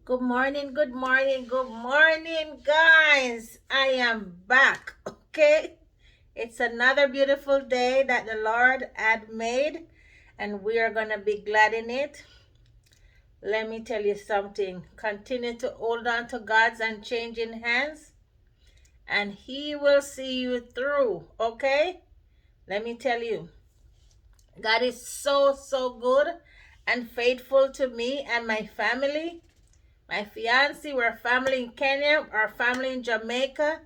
Good morning, good morning, good morning, guys. I am back, okay? It's another beautiful day that the Lord had made, and we are going to be glad in it. Let me tell you something. Continue to hold on to God's unchanging hands, and He will see you through, okay? Let me tell you, God is so good and faithful to me and my family. My fiance, we're family in Kenya, our family in Jamaica,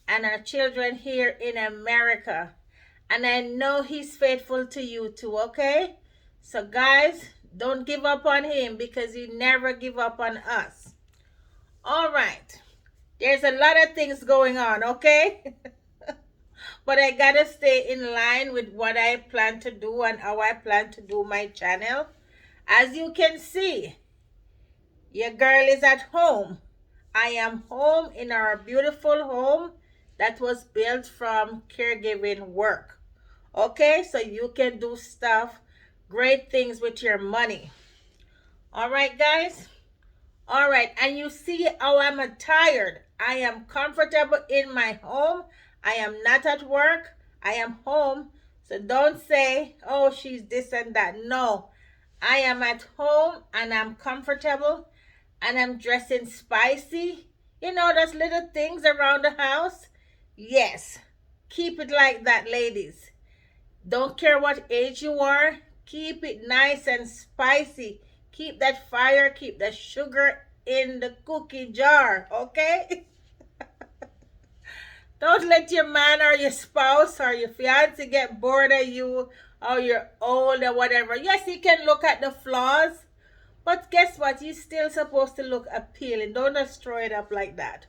and our children here in America. And I know He's faithful to you too, okay? So, guys, don't give up on Him because He never give up on us. All right. There's a lot of things going on, okay? But I gotta stay in line with what I plan to do and how I plan to do my channel. As you can see, your girl is at home. I am home in our beautiful home that was built from caregiving work. Okay, so you can do stuff, great things with your money. All right, guys? All right, and you see how I'm attired. I am comfortable in my home. I am not at work. I am home. So don't say, oh, she's this and that. No, I am at home and I'm comfortable and I'm dressing spicy. You know, those little things around the house. Yes, keep it like that, ladies. Don't care what age you are, keep it nice and spicy. Keep that fire, keep the sugar in the cookie jar, okay? Don't let your man or your spouse or your fiance get bored of you or you're old or whatever. Yes, he can look at the flaws, but guess what? He's still supposed to look appealing. Don't destroy it up like that.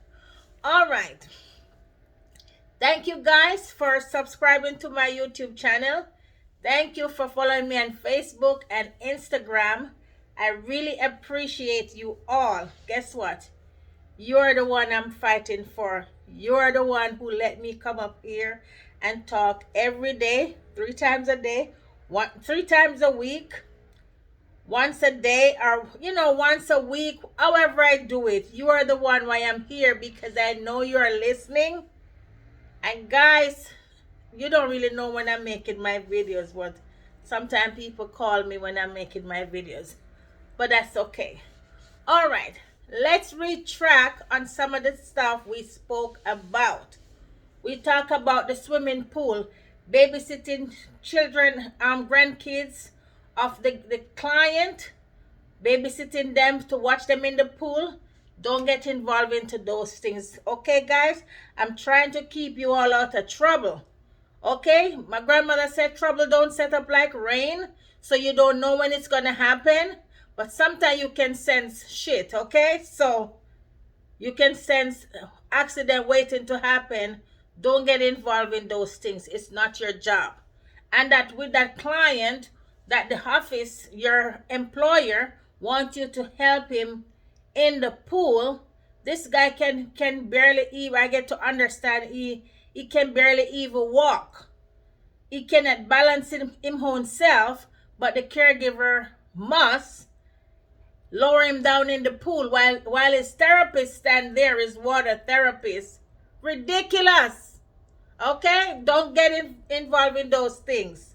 All right. Thank you guys for subscribing to my YouTube channel. Thank you for following me on Facebook and Instagram. I really appreciate you all. Guess what? You're the one I'm fighting for. You're the one who let me come up here and talk every day, 3 times a day, 3 times a week, once a day, or once a week, however I do it. You are the one why I'm here, because I know you are listening. And guys, you don't really know when I'm making my videos, but sometimes people call me when I'm making my videos, but that's okay. All right, let's retract on some of the stuff we spoke about. We talk about the swimming pool, babysitting children, grandkids of the client, babysitting them to watch them in the pool. Don't get involved into those things, okay, guys? I'm trying to keep you all out of trouble. Okay, my grandmother said trouble don't set up like rain, so you don't know when it's gonna happen. But sometimes you can sense shit, okay? So you can sense accident waiting to happen. Don't get involved in those things. It's not your job. And that with that client, that the office, your employer, wants you to help him in the pool. This guy can barely even, I get to understand, he can barely even walk. He cannot balance him own self, but the caregiver must lower him down in the pool while his therapist stand there, his water therapist. Ridiculous. Okay? Don't get involved in those things.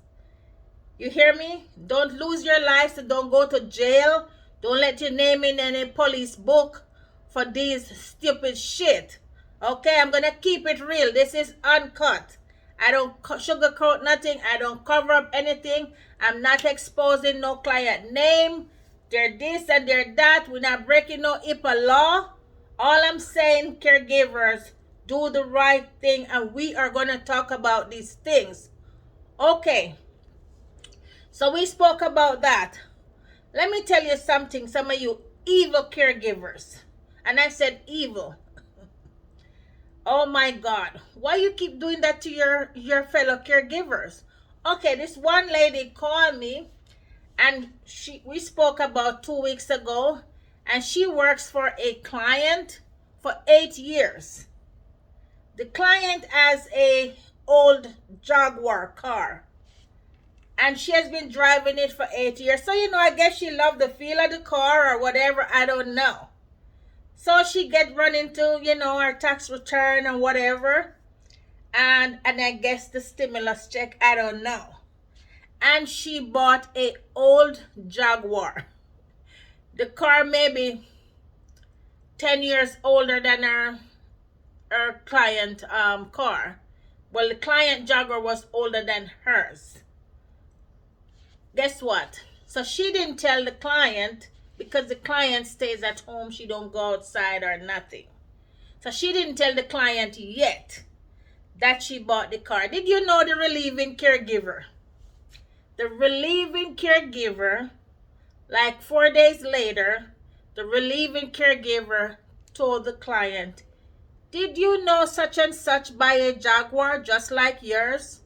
You hear me? Don't lose your life, so don't go to jail. Don't let your name in any police book for these stupid shit. Okay? I'm gonna keep it real. This is uncut. I don't sugarcoat nothing. I don't cover up anything. I'm not exposing no client name. They're this and they're that. We're not breaking no HIPAA law. All I'm saying, caregivers, do the right thing, and we are going to talk about these things. Okay. So we spoke about that. Let me tell you something, some of you evil caregivers. And I said evil. Oh my God. Why you keep doing that to your fellow caregivers? Okay, this one lady called me, and we spoke about 2 weeks ago, and she works for a client for 8 years. The client has a old Jaguar car, and she has been driving it for 8 years. So I guess she loved the feel of the car or whatever, I don't know. So she get run into, her tax return and whatever. And I guess the stimulus check, I don't know. And she bought a old Jaguar. The car maybe 10 years older than her client car. Well, the client Jaguar was older than hers. Guess what? So she didn't tell the client because the client stays at home. She don't go outside or nothing. So she didn't tell the client yet that she bought the car. Did you know the relieving caregiver? The relieving caregiver, like 4 days later, the relieving caregiver told the client, did you know such and such buy a Jaguar just like yours?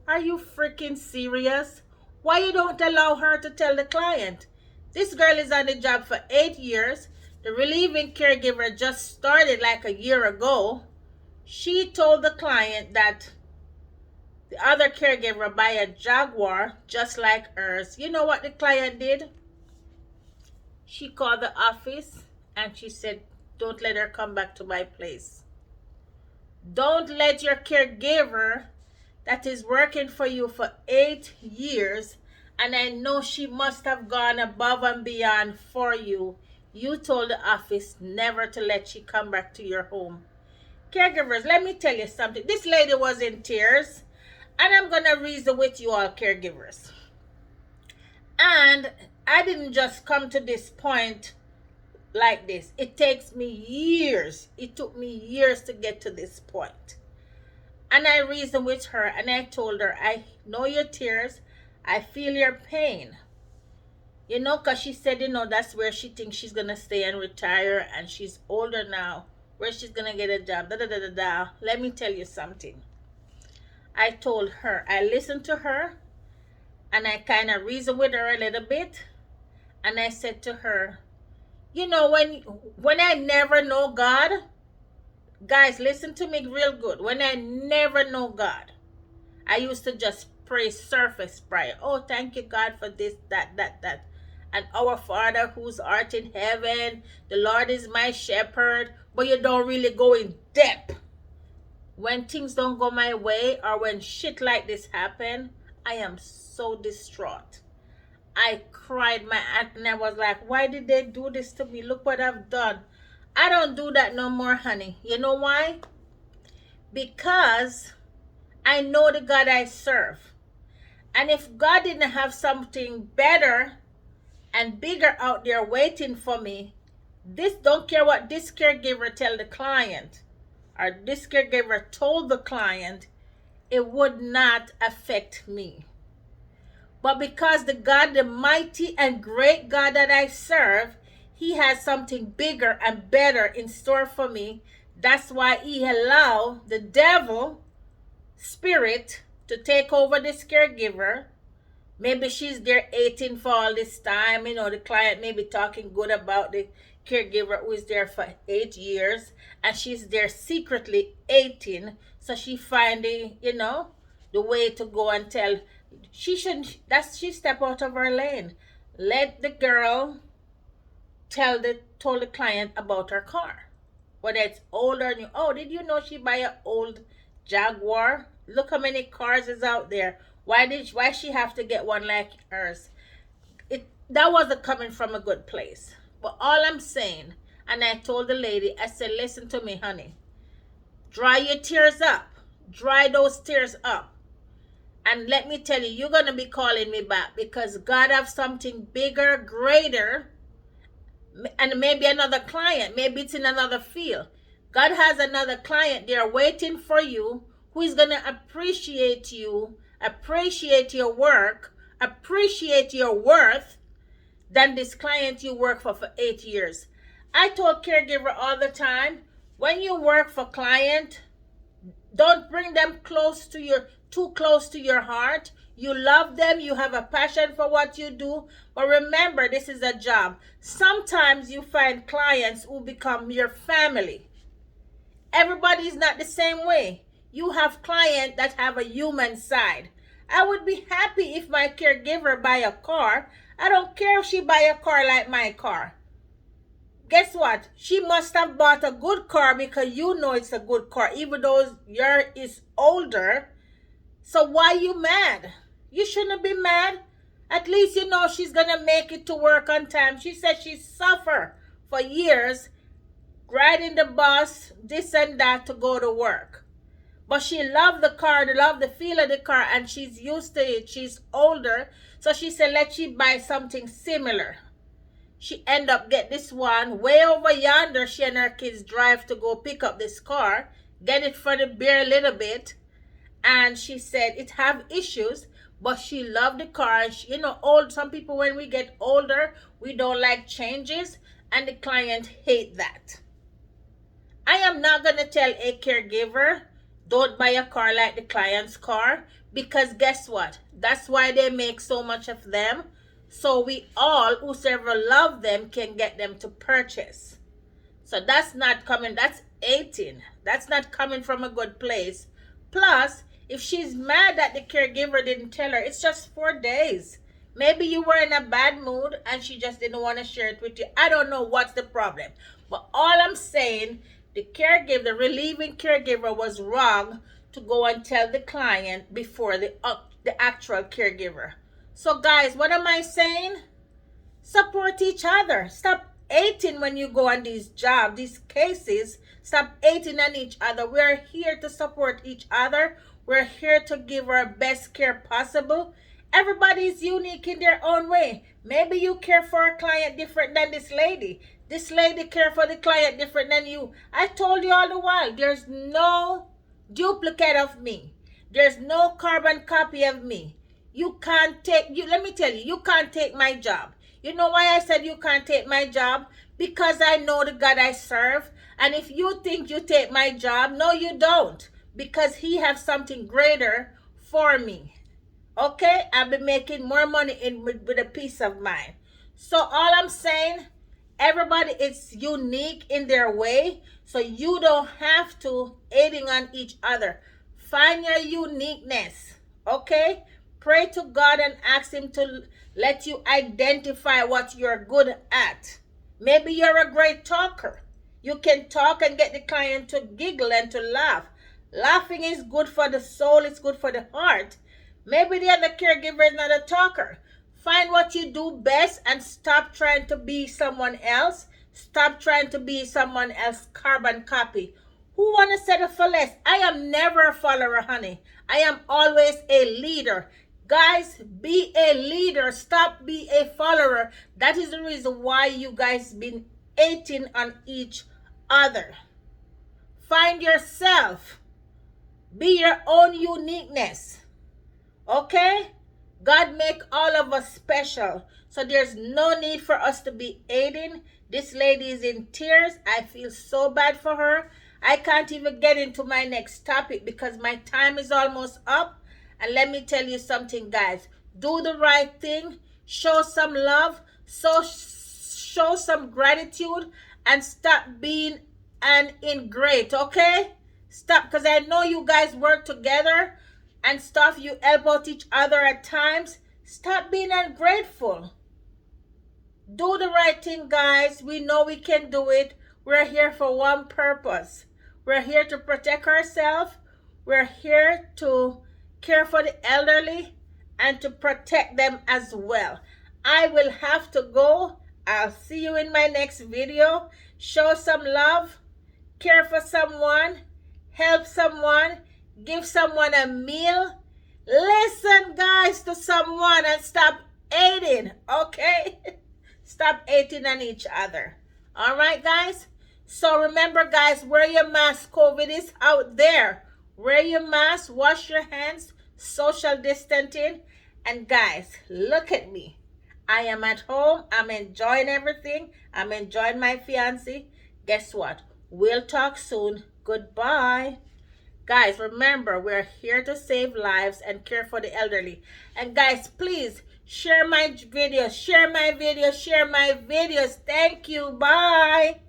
Are you freaking serious? Why you don't allow her to tell the client? This girl is on the job for 8 years. The relieving caregiver just started like a year ago. She told the client that the other caregiver buy a Jaguar just like hers. You know what the client did? She called the office and she said, don't let her come back to my place. Don't let your caregiver that is working for you for 8 years, and I know she must have gone above and beyond for you. You told the office never to let she come back to your home. Caregivers, let me tell you something. This lady was in tears, and I'm going to reason with you all, caregivers. And I didn't just come to this point like this. It takes me years. It took me years to get to this point. And I reasoned with her and I told her, I know your tears. I feel your pain. Because she said, that's where she thinks she's going to stay and retire. And she's older now. Where she's going to get a job. Da, da, da, da, da. Let me tell you something. I told her, I listened to her. And I kind of reasoned with her a little bit. And I said to her, when I never know God, guys, listen to me real good. When I never know God, I used to just pray surface prayer. Oh, thank you, God, for this, that. And our Father who's art in heaven, the Lord is my shepherd. But you don't really go in depth. When things don't go my way or when shit like this happen, I am so distraught. I cried my aunt and I was like, why did they do this to me? Look what I've done. I don't do that no more, honey. You know why? Because I know the God I serve. And if God didn't have something better and bigger out there waiting for me, don't care what this caregiver tell the client or this caregiver told the client, it would not affect me. But because the mighty and great God that I serve, he has something bigger and better in store for me. That's why he allowed the devil spirit to take over this caregiver. Maybe she's there 18 for all this time. The client may be talking good about the caregiver who is there for 8 years. And she's there secretly 18. So she find the way to go and tell. She step out of her lane. Let the girl told the client about her car. Whether it's older and did you know she buy an old Jaguar? Look how many cars is out there. Why she have to get one like hers? That wasn't coming from a good place. But all I'm saying, and I told the lady, I said, listen to me, honey. Dry your tears up. Dry those tears up. And let me tell you, you're going to be calling me back because God have something bigger, greater, and maybe another client. Maybe it's in another field. God has another client there waiting for you who is going to appreciate you, appreciate your work, appreciate your worth than this client you work for 8 years. I told caregiver all the time, when you work for client, don't bring them too close to your heart. You love them. You have a passion for what you do. But remember, this is a job. Sometimes you find clients who become your family. Everybody is not the same way. You have clients that have a human side. I would be happy if my caregiver buy a car. I don't care if she buy a car like my car. Guess what? She must have bought a good car because you know it's a good car, even though yours is older. So why you mad? You shouldn't be mad. At least you know she's gonna make it to work on time. She said she suffered for years riding the bus, this and that to go to work. But she loved the car, loved the feel of the car, and she's used to it. She's older. So she said, let she buy something similar. She end up get this one way over yonder. She and her kids drive to go pick up this car, get it for the bare little bit, and she said it have issues, but she loved the car. And she, old, some people when we get older, we don't like changes, and the client hate that. I am not going to tell a caregiver don't buy a car like the client's car, because guess what? That's why they make so much of them, so we all, whosoever love them, can get them to purchase. So that's not coming, that's 18. That's not coming from a good place. Plus, if she's mad that the caregiver didn't tell her, it's just 4 days. Maybe you were in a bad mood and she just didn't want to share it with you. I don't know what's the problem. But all I'm saying, the caregiver, the relieving caregiver, was wrong to go and tell the client before the actual caregiver. So guys, what am I saying? Support each other. Stop hating when you go on these jobs, these cases. Stop hating on each other. We're here to support each other. We're here to give our best care possible. Everybody's unique in their own way. Maybe you care for a client different than this lady. This lady care for the client different than you. I told you all the while, there's no duplicate of me. There's no carbon copy of me. You can't take, let me tell you, you can't take my job. You know why I said you can't take my job? Because I know the God I serve. And if you think you take my job, no you don't. Because he has something greater for me. Okay? I'll be making more money with a peace of mind. So all I'm saying, everybody is unique in their way. So you don't have to aiding on each other. Find your uniqueness. Okay? Pray to God and ask him to let you identify what you're good at. Maybe you're a great talker. You can talk and get the client to giggle and to laugh. Laughing is good for the soul. It's good for the heart. Maybe the other caregiver is not a talker. Find what you do best and stop trying to be someone else. Stop trying to be someone else's carbon copy. Who want to settle for less? I am never a follower, honey. I am always a leader. Guys, be a leader. Stop being a follower. That is the reason why you guys been hating on each other. Find yourself. Be your own uniqueness. Okay? God make all of us special. So there's no need for us to be aiding. This lady is in tears. I feel so bad for her. I can't even get into my next topic because my time is almost up. And let me tell you something, guys. Do the right thing. Show some love. Show some gratitude. And stop being an ingrate, okay? Stop, because I know you guys work together and stuff. You help out each other at times. Stop being ungrateful. Do the right thing, guys. We know we can do it. We're here for one purpose. We're here to protect ourselves. We're here to care for the elderly and to protect them as well. I will have to go. I'll see you in my next video. Show some love. Care for someone. Help someone. Give someone a meal. Listen, guys, to someone and stop hating, okay? Stop hating on each other. All right, guys? So remember, guys, wear your mask. COVID is out there. Wear your mask. Wash your hands. Social distancing. And, guys, look at me. I am at home. I'm enjoying everything. I'm enjoying my fiancé. Guess what? We'll talk soon. Goodbye. Guys, remember, we're here to save lives and care for the elderly. And guys, please share my videos, share my videos, share my videos. Thank you. Bye.